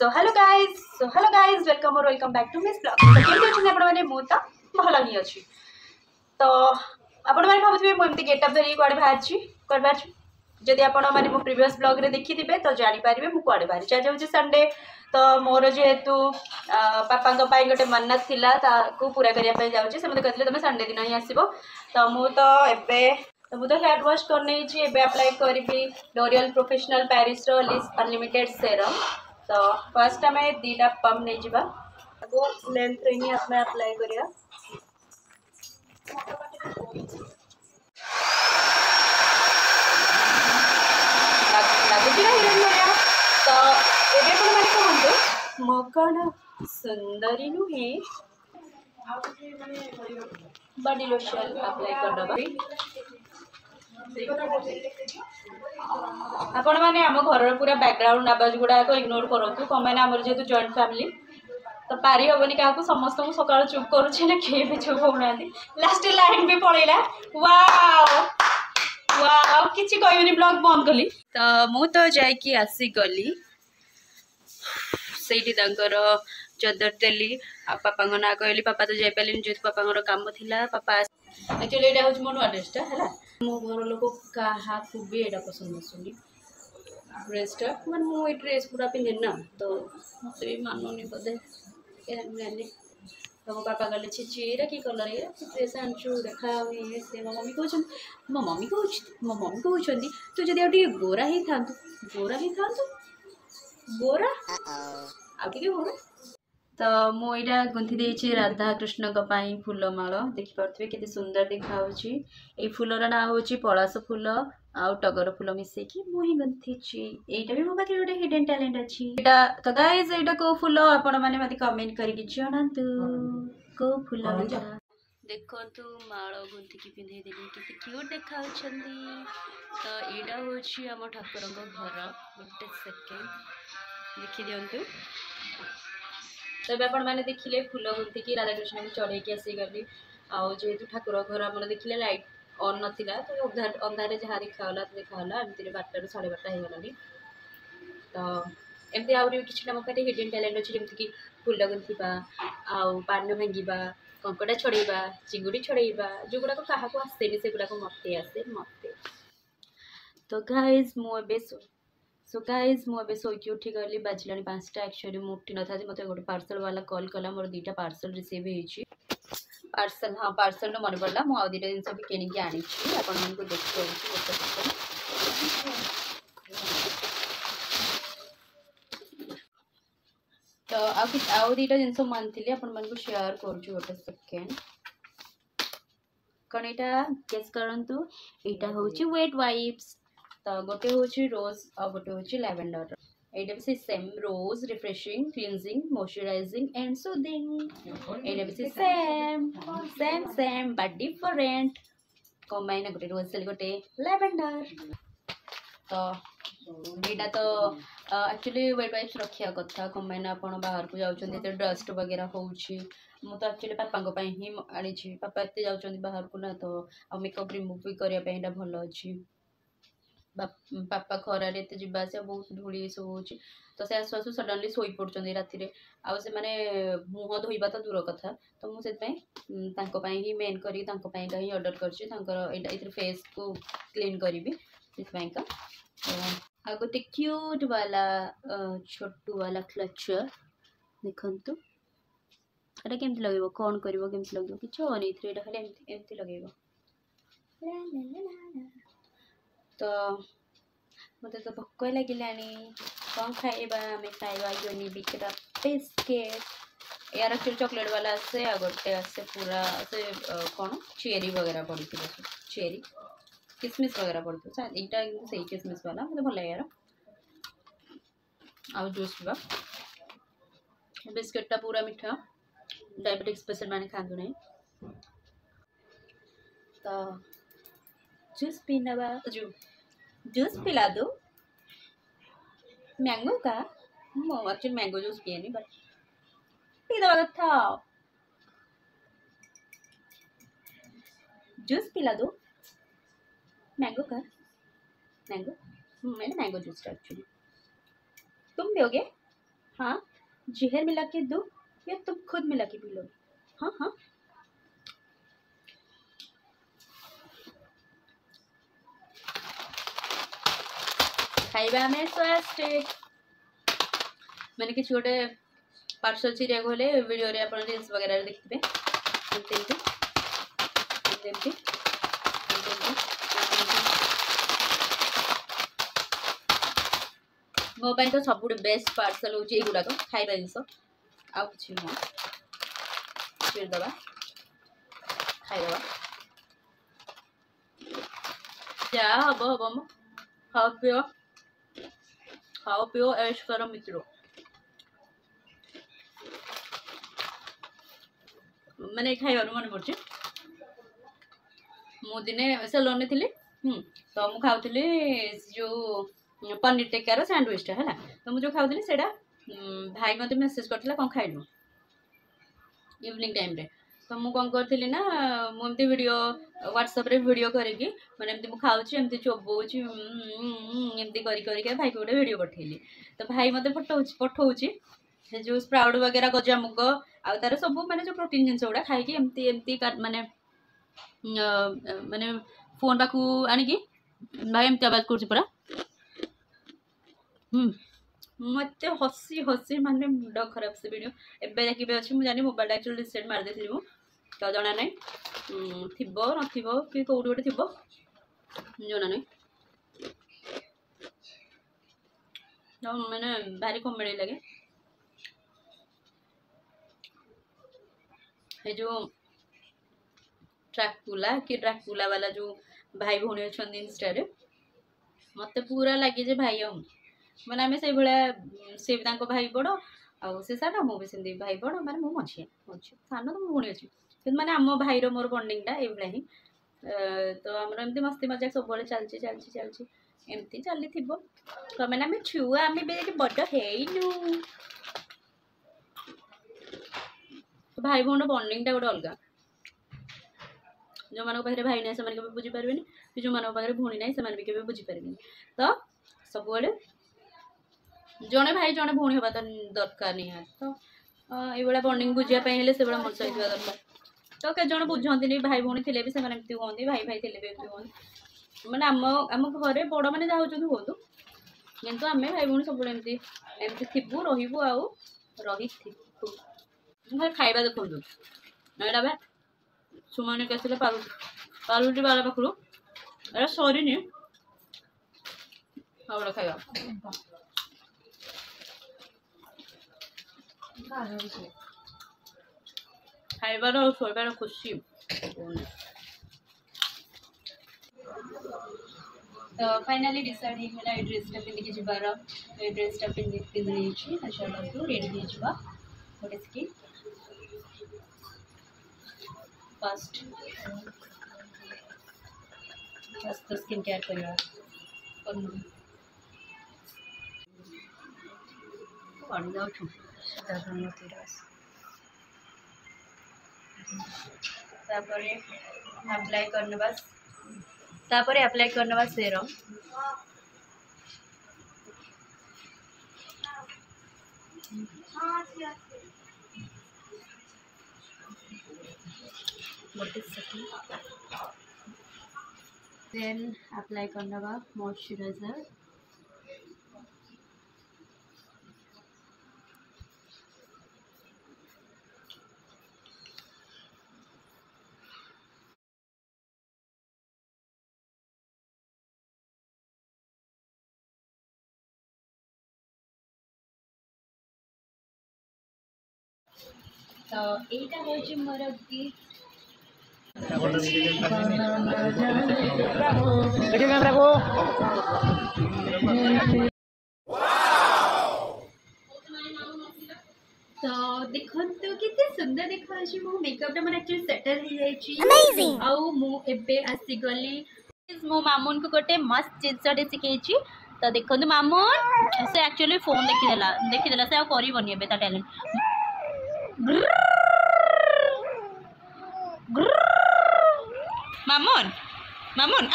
Hello guys welcome और welcome back to miss blog. तो केमती अच्छे आपण मैंने मु तो भल ही अच्छी। तो आपण मैंने भावुवे मुझे गेटअप धरिकी कड़े बाहर जदि आपण मैंने मो प्रीवियस ब्लॉग रे देखी थे तो जानीपारे मुझे कड़े बाहर आज हूँ संडे। तो मोर जेहेतु पापा गोटे मन्नत थिला ताकू पूरा करने जाऊँगी से कहते तुम संडे दिन ही आसब। तो मुझे हेयर वाश करने अप्लाई करी लॉरियल प्रोफेशनल पेरिस रो लिस अनलिमिटेड सेरम। तो फर्स्ट आम दीटा पम्प नहीं जावा लेंथ रे ही आम अप्लाई करिया। लगुच ना हिरोइन भाया। तो ये मैंने कहतु मो कण सुंदरी नुहे बॉडी लोशन अप्लाई करदबा। आपण मैंने आम घर पूरा बैकग्राउंड आवाज गुड़ाक इग्नोर करूँ कम मैंने आम जेहतु जॉइंट फैमिली तो पारी हेनी क्या समस्त को सका चुप करुचे ना किए भी चुप होना लास्ट लाइन भी पड़ेगा। वाओ वाओ किसी कहनी ब्लॉग बंद कली। तो मुझे जाकि आसीगली से चदर देली पापा ना कहली पापा तो जापारे जेहतु पापा कम थी पापा एक्चुअली यहाँ हूँ मो नुआ ड्रेसटा है मो घर लोक क्या भी यहाँ पसंद आसुनी ड्रेसटा मैं मुझे ड्रेस पूरा पिंधे ना तो मत भी मानुनी बोधे तो मो पापा कहले छीरा कि कलर ये ड्रेस आनचु देखा से मो मम्मी कहते तू जदि गोरा ही था गोरा आगे गोरा। तो मुझे गुंथी देछि राधा कृष्ण फूलमाल देखिपे के सुंदर देखा ये फूलर ना हूँ पलाश फूल आउ टगर फूल मिसेकी मुझे गुंथी यहाँ भी मो पाखे गोटे हिडन टैलेंट अच्छी। तो गाइस यहाँ कौ फूल आपण मैंने मत कमेंट करके जनातु कौ फूल देखो माल गुंथिकी पिंधे देली के क्यूट देखा। तो यहाँ हूँ आम ठाकुर घर गोटे सेकेंड देखी दिंतु। तो आप मैंने देखिले फूल गुंथिकी राधाकृष्ण को चढ़े आसीगली आउ जेहेतु ठाकुर घर आम देखिले लाइट ऑन नाला तो अंधारे जहाँ देखाला देखाला एमती 12 साढ़े 12 होगलानी। तो एमती आहरी कि मो पाखे हिडन टैलेंट अच्छी जमीक फूल गुंथा आउ पान भांगा कंकड़ा छड़ेबा चिंगुड़ी छड़ेबा जो गुड़ाक क्या आसेनि से गुड़ाक मत आसे मत। तो गाइज मुझे शोकी उठी गली बाजिला 5टा एक्चुअली मुझे उठी न था मत गोटे पार्सल वाला कॉल कला मोर 2टा पार्सल रिसीव होती पार्सल हाँ पार्सल मन पड़ा मुझे 2टा जिन भी किणिकी आनी आपको देखते तो आउ 2टा जिन मानी आपको शेयर करुँ गोटे सेकेंड कौन यहाँ गेस करूँ यहाँ हूँ वेट वाइप्स। तो गोटे हूँ रोज और गोटे हूँ लैवेंडर ये भी same rose refreshing cleansing moisturising and soothing ये भी same same same but different combine गोटे रोज गोटे लैवेंडर। तो यहाँ तो एक्चुअली वेट वाइप्स रखा कथा कम्बाइन आप बाहर को जाते डस्ट वगैरह हो मुझे तो एक्चुअली पापा ही आनी पापा एत जाऊँ बाहर को ना तो आ मेकअप रिमूव भी करने भल अच्छी पापा खरार एत जावास बहुत धूली सब हो तो से आसु आसु सडनली शोई पड़ते राति आउ से मैंने मुह धोवा तो दूर कथा तो मुझे ही मेन करी ही ऑर्डर कर फेस को क्लीन करी से आ गोटे क्यूट वाला छोटू वाला क्लचर देखु एटा केमती लगे कौन कर लगे कि ये खाली एमती लगे। तो मत तो भोक लगिलानी कौन खाइबा आम खाइबा यूनिबिकरा बिस्किट यार एक्चुअली चॉकलेट वाला आसे आ गोटे आसे पूरा से कौन चेरी वगैरह पड़ी चेरी किसमिस वगैरह पड़ती शायद यहाँ से किसमिस वाला मतलब भल यार आउ जूस पीवा बिस्किटा पूरा मीठा डायबिटिक्स पेशेंट मैंने खातु नहीं। तो जूस पीना जूस पिला दो मैंगो का एक्चुअली मैंगो जूस पिए बट पी दवा था जूस पिला दो मैंगो का मैंगो मैंने मैंगो जूस एक्चुअली तुम पियोगे हाँ जहर मिला के दूँ या तुम खुद मिला के पी लो? हाँ हाँ खाइबा में स्वास्थ्य मैंने किसी गोटे पार्सल चिरिया को हेले वीडियो रे अपन रील्स वगैरह देखिबे एमती मो पाई तो सब बेस्ट पार्सल हो गुड़ाक खाइबा जिनस आउ कि नुह चिरदबा खाइदबा जा हम हम खाओ पियो ऐश करो मित्रों मैंने खाइबार मन पड़े मु दिने सेलोन थी तो मु खाऊली जो पनीर टिक्कार सैंडविचटा है तो मुझे खाऊली से भाई मत मेसेज करता कौन खाइलु इवनिंग टाइम रे तो मुझे कौन करी ना मुझे वीडियो व्हाट्सएप रे वीडियो करके मैंने एमती खाऊँ एमती चोबौची एमती कर भाई को गोटे वीडियो पठेली तो भाई मत पठाऊँच जो स्प्राउट वगैरह गजामुग आ तार सब माने जो प्रोटीन जिनस गुड़ा खाई एमती एमती माने माने फोन पाखु आनिकी भाई एमती आवाज कर पूरा मत हसी हसी माने मुंड खराब से वीडियो एबे देखिबे अछि मु जानी मोबाइल एक्चुअली सेट मार देथिलि मु तो जना नै थिबो नथिबो कि कोउडी गोटे थिबो जना नै तो मैंने भारी कॉमेडी लगे ये जो ट्रैकुला वाला जो भाई भौणी अच्छा इंस्टा मत पूरा लगे जे भाई हम मैंने आम से भाया सी भाई बड़ आउ से सान मुझे भाई बड़ मैंने मु मझिया सान तो भौणी अच्छी मैंने आम भाई मोर बंडिंगटा ये ही तो आमर एमती मस्ती मजाक सब चलती चलती चलती एमती चली थी मैंने आम छुआ आम बड़ हेनु भाई भौण बंडिंगटा गोटे अलग जो मान पाखे भाई ना से बुझीपारे जो मान पाखे भौणी ना से भी बुझीपारे तो सब जड़े भाई जड़े भौणी हवा तो दरकार नहीं तो ये बंडिंग बुझापी से मनुष्य होता दरकार तो कई जन बुझती भाई भौणी थे भी एमती कहते भाई भाई थे भी एमती कहते मैंने आम घर बड़ मैंने जहाँ हूँ कहतु कितु आम भाई भौणी सब एमती एमती थी रही आउ रही खाइबा देखु एटा बे सुमन कैसे पारुटी बाला पाखु एटा सरी आउटा खाइबा खाइबार और शोबार खुशी तो फाइनाली डिसाइड होगा ये ड्रेसटा पिंधिकी जबार ये ड्रेसटा पिंधि चलतु रेडी हो गोटे स्किन फर्स्ट तो स्किन केयर करवा अप्लाई करने सेरम देन अप्लाई करने मॉइस्चराइजर तो यहीटा हूँ मोर गिफ्ट तो देखो कितने सुंदर देखा मो मेकअप मन एक्चुअली सेटल हो आउ मु एबे आसी गली मो मामून को गोटे मस्त जिनसटे शिखई तो देखो मामून से एक्चुअली फोन देखीदेला से करबनी एबे ता टैलेंट मामून मामून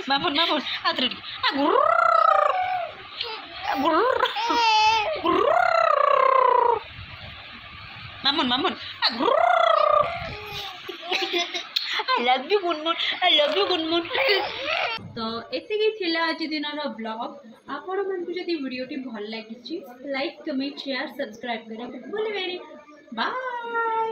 मामून मामून हाथ Mamun Mamun I love you गुनमुन I love you गुनमुन। तो एतिकी थिला आज दिन ब्लॉग आपण मन को जदी वीडियो टी भल लागिछि लाइक कमेंट शेयर सब्सक्राइब करा भूलिबेनी बाय।